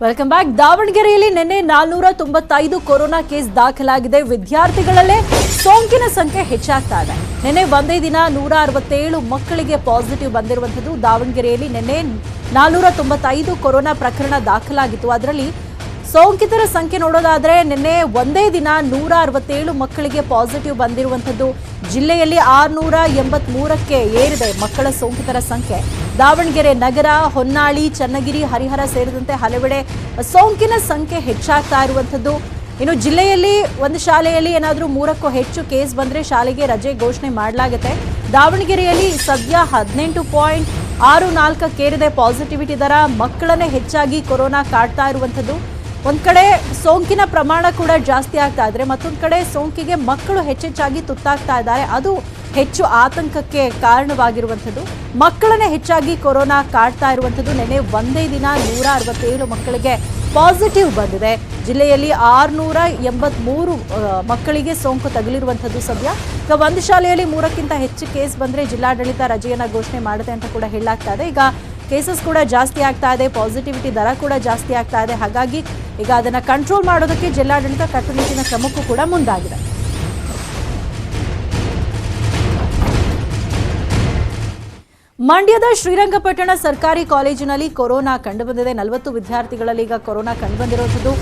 Welcome back. ದಾವಣಗೆರೆಯಲ್ಲಿ ನಿನ್ನೆ 495 corona case ದಾಖಲಾಗಿದೆ. ವಿದ್ಯಾರ್ಥಿಗಳಲ್ಲೇ ಸೋಂಕಿನ ಸಂಖ್ಯೆ ಹೆಚ್ಚಾಗ್ತಾ ಇದೆ. ನಿನ್ನೆ ಒಂದೇ ದಿನ 167 ಮಕ್ಕಳಿಗೆ ಪಾಸಿಟಿವ್ ಬಂದಿರುವಂಥದ್ದು. ದಾವಣಗೆರೆಯಲ್ಲಿ ನಿನ್ನೆ 495 ಕೊರೋನಾ ಪ್ರಕರಣ ದಾಖಲಾಗಿತ್ತು. ಅದರಲ್ಲಿ ಸೋಂಕಿತರ ಸಂಖ್ಯೆ ನೋಡೋದಾದ್ರೆ ನಿನ್ನೆ ಒಂದೇ ದಿನ 167 ಮಕ್ಕಳಿಗೆ ಪಾಸಿಟಿವ್ ಬಂದಿರುವಂಥದ್ದು. ಜಿಲ್ಲೆಯಲ್ಲಿ 683ಕ್ಕೆ ಏರಿದೆ ಮಕ್ಕಳ ಸೋಂಕಿತರ ಸಂಖ್ಯೆ. ದಾವಣಗೆರೆ ನಗರ, ಹೊನ್ನಾಳಿ, ಚನ್ನಗಿರಿ, ಹರಿಹರ ಸೇರಿದಂತೆ ಹಲವೆಡೆ ಸೋಂಕಿನ ಸಂಖ್ಯೆ ಹೆಚ್ಚಾಗ್ತಾ ಇರುವಂಥದ್ದು. ಇನ್ನು ಜಿಲ್ಲೆಯಲ್ಲಿ ಒಂದು ಶಾಲೆಯಲ್ಲಿ ಏನಾದರೂ 3ಕ್ಕೂ ಹೆಚ್ಚು ಕೇಸ್ ಬಂದರೆ ಶಾಲೆಗೆ ರಜೆ ಘೋಷಣೆ ಮಾಡಲಾಗುತ್ತೆ. ದಾವಣಗೆರೆಯಲ್ಲಿ ಸದ್ಯ 18.64 ಪಾಸಿಟಿವಿಟಿ ದರ. ಮಕ್ಕಳನ್ನೇ ಹೆಚ್ಚಾಗಿ ಕೊರೋನಾ ಕಾಡ್ತಾ ಇರುವಂಥದ್ದು. ಒಂದ್ ಕಡೆ ಸೋಂಕಿನ ಪ್ರಮಾಣ ಕೂಡ ಜಾಸ್ತಿ ಆಗ್ತಾ ಇದ್ರೆ, ಮತ್ತೊಂದು ಕಡೆ ಸೋಂಕಿಗೆ ಮಕ್ಕಳು ಹೆಚ್ಚೆಚ್ಚಾಗಿ ತುತ್ತಾಗ್ತಾ ಇದ್ದಾರೆ. ಅದು ಹೆಚ್ಚು ಆತಂಕಕ್ಕೆ ಕಾರಣವಾಗಿರುವಂಥದ್ದು. ಮಕ್ಕಳನ್ನೇ ಹೆಚ್ಚಾಗಿ ಕೊರೋನಾ ಕಾಡ್ತಾ ಇರುವಂಥದ್ದು. ನಿನ್ನೆ ಒಂದೇ ದಿನ 167 ಮಕ್ಕಳಿಗೆ ಪಾಸಿಟಿವ್ ಬಂದಿದೆ. ಜಿಲ್ಲೆಯಲ್ಲಿ 683 ಮಕ್ಕಳಿಗೆ ಸೋಂಕು ತಗುಲಿರುವಂಥದ್ದು. ಸದ್ಯ ಈಗ ಒಂದು ಶಾಲೆಯಲ್ಲಿ 3ಕ್ಕಿಂತ ಹೆಚ್ಚು ಕೇಸ್ ಬಂದರೆ ಜಿಲ್ಲಾಡಳಿತ ರಜೆಯನ್ನು ಘೋಷಣೆ ಮಾಡುತ್ತೆ ಅಂತ ಕೂಡ ಹೇಳಲಾಗ್ತಾ ಇದೆ. ಈಗ ಕೇಸಸ್ ಕೂಡ ಜಾಸ್ತಿ ಆಗ್ತಾ ಇದೆ, ಪಾಸಿಟಿವಿಟಿ ದರ ಕೂಡ ಜಾಸ್ತಿ ಆಗ್ತಾ ಇದೆ. ಹಾಗಾಗಿ ಈಗ ಅದನ್ನು ಕಂಟ್ರೋಲ್ ಮಾಡೋದಕ್ಕೆ ಜಿಲ್ಲಾಡಳಿತ ಕಟ್ಟುನಿಟ್ಟಿನ ಕ್ರಮಕ್ಕೂ ಕೂಡ ಮುಂದಾಗಿದೆ. ಮಂಡ್ಯದ ಶ್ರೀರಂಗಪಟ್ಟಣ ಸರ್ಕಾರಿ ಕಾಲೇಜಿನಲ್ಲಿ ಕೊರೋನಾ ಕಂಡುಬಂದಿದೆ. 40 ವಿದ್ಯಾರ್ಥಿಗಳಲ್ಲಿ ಈಗ ಕೊರೋನಾ ಕಂಡುಬಂದಿರುವಂಥದ್ದು.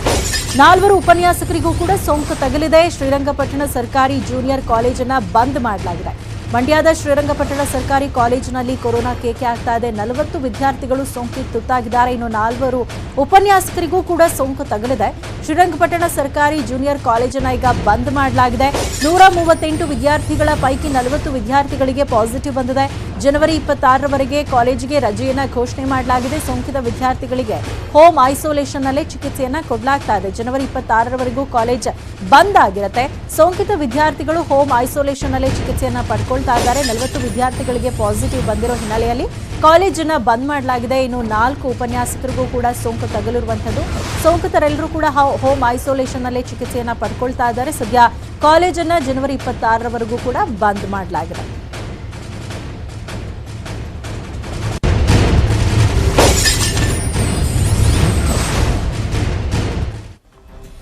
4 ಉಪನ್ಯಾಸಕರಿಗೂ ಕೂಡ ಸೋಂಕು ತಗುಲಿದೆ. ಶ್ರೀರಂಗಪಟ್ಟಣ ಸರ್ಕಾರಿ ಜೂನಿಯರ್ ಕಾಲೇಜನ್ನು ಬಂದ್ ಮಾಡಲಾಗಿದೆ. ಮಂಡ್ಯದ ಶ್ರೀರಂಗಪಟ್ಟಣ ಸರ್ಕಾರಿ ಕಾಲೇಜಿನಲ್ಲಿ ಕೊರೋನಾ ಕೇಕೆ ಆಗ್ತಾ ಇದೆ. 40 ವಿದ್ಯಾರ್ಥಿಗಳು ಸೋಂಕಿಗೆ ತುತ್ತಾಗಿದ್ದಾರೆ. ಇನ್ನು 4 ಉಪನ್ಯಾಸಕರಿಗೂ ಕೂಡ ಸೋಂಕು ತಗುಲಿದೆ. ಶ್ರೀರಂಗಪಟ್ಟಣ ಸರ್ಕಾರಿ ಜೂನಿಯರ್ ಕಾಲೇಜನ್ನು ಈಗ ಬಂದ್ ಮಾಡಲಾಗಿದೆ. 138 ವಿದ್ಯಾರ್ಥಿಗಳ ಪೈಕಿ 40 ವಿದ್ಯಾರ್ಥಿಗಳಿಗೆ ಪಾಸಿಟಿವ್ ಬಂದಿದೆ. ಜನವರಿ 26ರವರೆಗೆ ಕಾಲೇಜಿಗೆ ರಜೆಯನ್ನು ಘೋಷಣೆ ಮಾಡಲಾಗಿದೆ. ಸೋಂಕಿತ ವಿದ್ಯಾರ್ಥಿಗಳಿಗೆ ಹೋಮ್ ಐಸೋಲೇಷನ್ನಲ್ಲೇ ಚಿಕಿತ್ಸೆಯನ್ನು ಕೊಡಲಾಗ್ತಾ ಇದೆ. ಜನವರಿ 26ರವರೆಗೂ ಕಾಲೇಜ್ ಬಂದ್ ಆಗಿರುತ್ತೆ. ಸೋಂಕಿತ ವಿದ್ಯಾರ್ಥಿಗಳು ಹೋಮ್ ಐಸೋಲೇಷನ್ನಲ್ಲೇ ಚಿಕಿತ್ಸೆಯನ್ನು ಪಡ್ಕೊಳ್ತಾ ಇದ್ದಾರೆ. 40 ವಿದ್ಯಾರ್ಥಿಗಳಿಗೆ ಪಾಸಿಟಿವ್ ಬಂದಿರೋ ಹಿನ್ನೆಲೆಯಲ್ಲಿ ಕಾಲೇಜನ್ನು ಬಂದ್ ಮಾಡಲಾಗಿದೆ. ಇನ್ನು 4 ಉಪನ್ಯಾಸಕರಿಗೂ ಕೂಡ ಸೋಂಕು ತಗುಲಿರುವಂಥದ್ದು. ಸೋಂಕಿತರೆಲ್ಲರೂ ಕೂಡ ಹೋಮ್ ಐಸೋಲೇಷನ್ನಲ್ಲೇ ಚಿಕಿತ್ಸೆಯನ್ನು ಪಡ್ಕೊಳ್ತಾ ಇದ್ದಾರೆ. ಸದ್ಯ ಕಾಲೇಜನ್ನು ಜನವರಿ 26ರವರೆಗೂ ಕೂಡ ಬಂದ್ ಮಾಡಲಾಗಿದೆ.